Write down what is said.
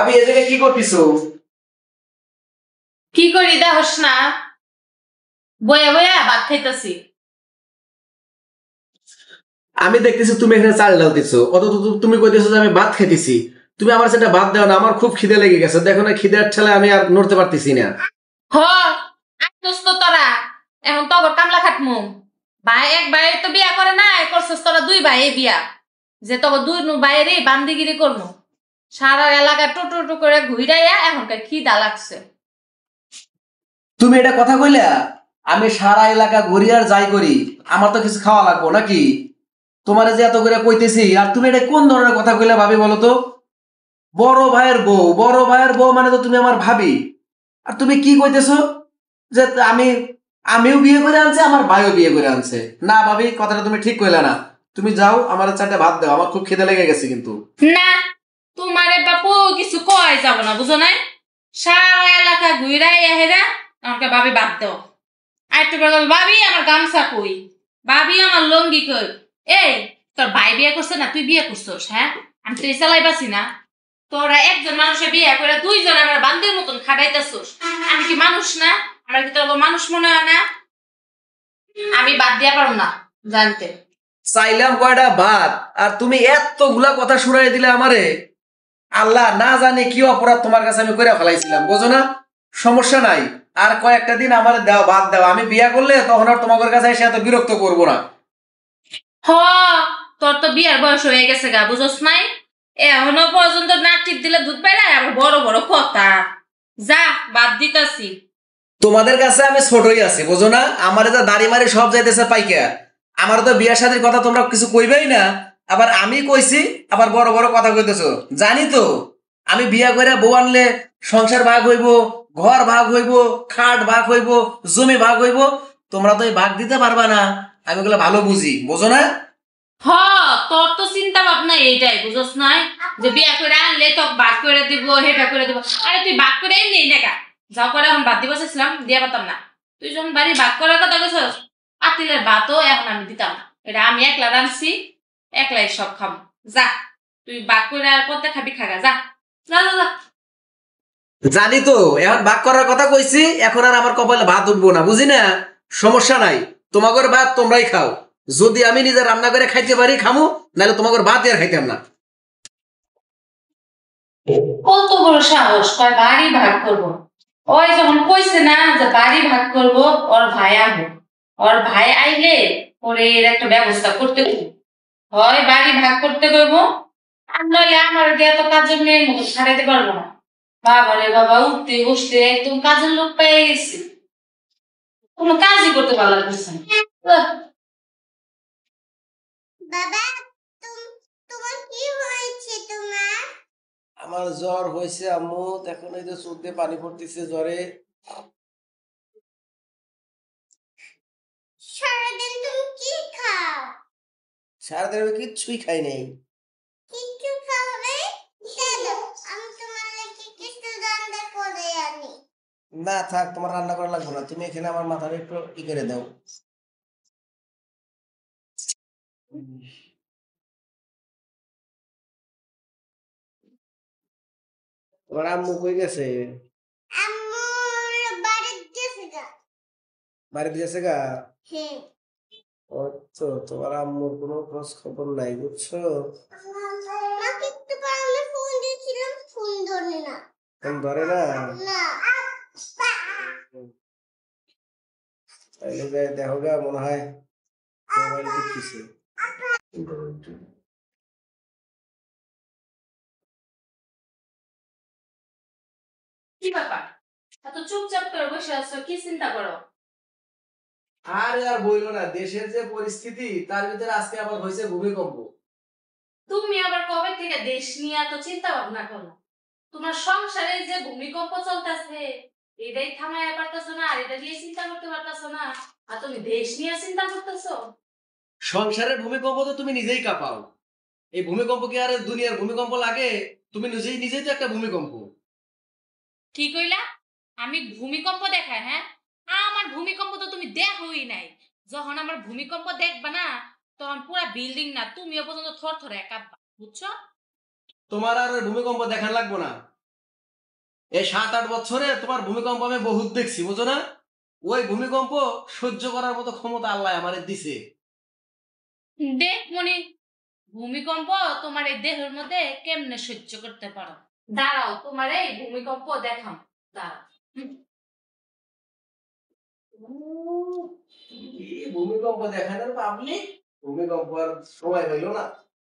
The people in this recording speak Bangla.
ভাবি এই জায়গায় কি করতেছো? কি করি দেখস না, বয়া বয়া ভাত খাইতেছি। আমি দেখতেছি তুমি এখানে চাল ঢালতেছো, অথচ তুমি কইতেছো যে আমি ভাত খাইতেছি। তুমি আমার সেটা ভাত দাও না, আমার খুব খিদে লেগে গেছে। দেখো না খিদের ঠেলে আমি আর নড়তে পারতেছি না। হ আইতোস তো তোরা, এখন তো কামলা খাটমু। ভাই এক ভাই তো বিয়া করে না, করছস তোরা দুই ভাই বিয়া, যে তবে দুই ভাইয়েরই বান্দিগিরি করমু। সারা এলাকা টুটু টু করে ঘুরাইয়া এখনকার খিদা লাগছে। তুমি এটা কথা কইলা? আমি সারা এলাকা ঘুরি আর যাই করি, আমার তো কিছু খাওয়া লাগবো নাকি? তোমারে যে এত করে কইতেছি, আর তুমি এটা কোন ধরনের কথা কইলা ভাবি বলো তো? বড় ভাইয়ের বউ, বড় ভাইয়ের বউ মানে তো তুমি আমার ভাবি। আর তুমি কি কইতেছো যে আমিও বিয়ে করে আনছি, আমার ভাইও বিয়ে করে আনছে? না ভাবি, কথাটা তুমি ঠিক কইলা না। তুমি যাও, আমার চারটে ভাত দাও, আমার খুব খিদে লেগে গেছে কিন্তু। না, তোমারে বাপু কিছু কয় যাব না, বুঝো নাই? সারা এলাকা ঘুরাইয়া হেরা আমাকে ভাবি বাদ দাও। আরেকটু পরে বলবে, ভাবি আমার গামছা কই, ভাবি আমার লঙ্গি কই। এই তোর ভাই বিয়ে করছে না তুই বিয়ে করছস? হ্যাঁ, আমি তো চালাই বাসি না। তোরা একজন মানুষে বিয়ে করে দুইজন আমার বান্দির মতন খাটাইতেছস। আমি কি মানুষ না? আমার কি তোর মানুষ মনে হয় না? আমি বাদ দিয়া পারব না জানতে। চাইলাম কয়টা ভাত, আর তুমি এতগুলা কথা শুনাই দিলে আমারে। আল্লাহ না জানে কি অপরাধ তোমার কাছে আমি করে ফেলাইছিলাম, বোঝো না? সমস্যা নাই, আর কয়েকটা দিন আমার দাও, ভাত দাও। আমি বিয়া করলে তখন আর তোমাদের কাছে এসে এত বিরক্ত করবো না। হ, তোর তো বিয়ার বয়স হয়ে গেছে গা, বুঝছ নাই? এখনো পর্যন্ত নাক টিপ দিলে দুধ পাইরা আবার বড় বড় কথা। যা বাদ দিতাছি। তোমাদের কাছে আমি ছোটই আছি, বোঝো না? আমার যা দাড়ি মারি সব যাইতেছে পাইকা। আমার তো বিয়া শাদীর কথা তোমরা কিছু কইবেই না। আবার আমি কইছি, আবার বড় বড় কথা কইতেছো। জানি তো আমি বিয়া করে বউ আনলে সংসার ভাগ হইব, ঘর ভাগ হইব, খাট ভাগ হইব, জমি ভাগ হইব। তোমরা তো এই ভাগ দিতে পারবা না। আমি ওগুলো ভালো বুঝি, বোঝো না? হ, তোর তো চিন্তা ভাবনা এইটাই, বুঝছ নাই? যে বিয়া করে আনলে তো বাদ করে দিব, হেটা করে দিব। আরে তুই বাদ করে নেই না গা, যাও করে এখন বাদ দিব চাইছিলাম, দিয়া পারতাম না। তুই যখন বাড়ি বাদ করার কথা কইছস, পাতিলের ভাতও এখন আমি দিতাম না। এটা আমি একলা রাঁধছি, একলাই সব খাম। যা, তুই বাদ করে আর করতে খাবি, খাগা যা। যা যা যা। জানি তো এখন ভাগ করার কথা কইছি, এখন আর আমার কপালে ভাত উঠবো না, বুঝি না? সমস্যা নাই, তোমাদের ভাত তোমরাই খাও। যদি আমি নিজে রান্না করে খাইতে পারি খামু, নাহলে তোমাদের ভাত আর খাইতাম না। কত বড় সাহস, কয় বাড়ি ভাগ করব। ওই যখন কইছে না যে বাড়ি ভাগ করব, ওর ভাই আনবো। ওর ভাই আইলে ওরে এর একটা ব্যবস্থা করতে কইব। হয় বাড়ি ভাগ করতে কইব, আর নইলে আমার দিয়ে তো কাজের মেয়ের মতো ছাড়াইতে পারবো না। বাবা রে বাবা, উঠতে বসতে একদম কাজের লোক পেয়ে গেছি, কোনো কাজই করতে ভালো লাগতেছে না। বাবা, তোমার কি হয়েছে তোমার? আমার জ্বর হয়েছে আম্মু, এখন এই যে চোখ দিয়ে পানি পড়তেছে জ্বরে। সারাদিন তুমি কি খাও? সারাদিন আমি কিচ্ছুই খাই নাই। কিচ্ছু খাবে? চলো, আমি তোমার লাগি কিছু রান্না করে আনি। না থাক, তোমার রান্না করা লাগবে না, তুমি এখানে আমার মাথাটা একটু ই করে দাও। তোমার আম্মু কই গেছে? আম্মু বাড়িতে গেছে গা। বাড়িতে গেছে গা? হ্যাঁ। ও, তো তোমার আম্মুর কোনো খোঁজ খবর নাই, বুঝছো? মাকে একটু আমি ফোন দিয়েছিলাম, ফোন ধরে না। ফোন ধরে না? না। তাইলে যাই দেখো গা, মনে হয় মোবাইল টিপতেছে। কি ব্যাপার, এত চুপচাপ করে বসে আছো, কি চিন্তা করো? আরে আর বইলো না, দেশের যে পরিস্থিতি তার ভিতরে আজকে আবার হয়েছে ভূমিকম্প। তুমি আবার কবে থেকে দেশ নিয়ে এত চিন্তা ভাবনা করো? তোমার সংসারে যে ভূমিকম্প চলতেছে, এটাই থামাইয়া পারতেছো না, আর এটা নিয়ে চিন্তা করতে পারতেছো না, আর তুমি দেশ নিয়ে চিন্তা করতেছো? সংসারের ভূমিকম্প তো তুমি নিজেই কাঁপাও। এই ভূমিকম্প কি আর দুনিয়ার ভূমিকম্প লাগে? তুমি নিজেই নিজেই তো একটা ভূমিকম্প। কি কইলা? আমি ভূমিকম্প দেখায়? হ্যাঁ, আমার ভূমিকম্প তো তুমি দেখোই নাই। যখন আমার ভূমিকম্প দেখবা না, তখন পুরা বিল্ডিং না তুমিও পর্যন্ত থর থর কাঁপবা, বুঝছো? তোমার আর ওই ভূমিকম্প দেখার লাগবো না। এই 7-8 বছরে তোমার ভূমিকম্প আমি বহুত দেখছি, বুঝো না? ওই ভূমিকম্প সহ্য করার মতো ক্ষমতা আল্লাহ আমারে দিছে। দেখ মনি, ভূমিকম্প তোমার এই দেহের মধ্যে কেমনে সহ্য করতে পারো? দাঁড়াও, তোমার এই ভূমিকম্প দেখাম। দাঁড়াও। ভূমিকম্প দেখানোর পাবলিক, ভূমিকম্প আর সময় হইল না।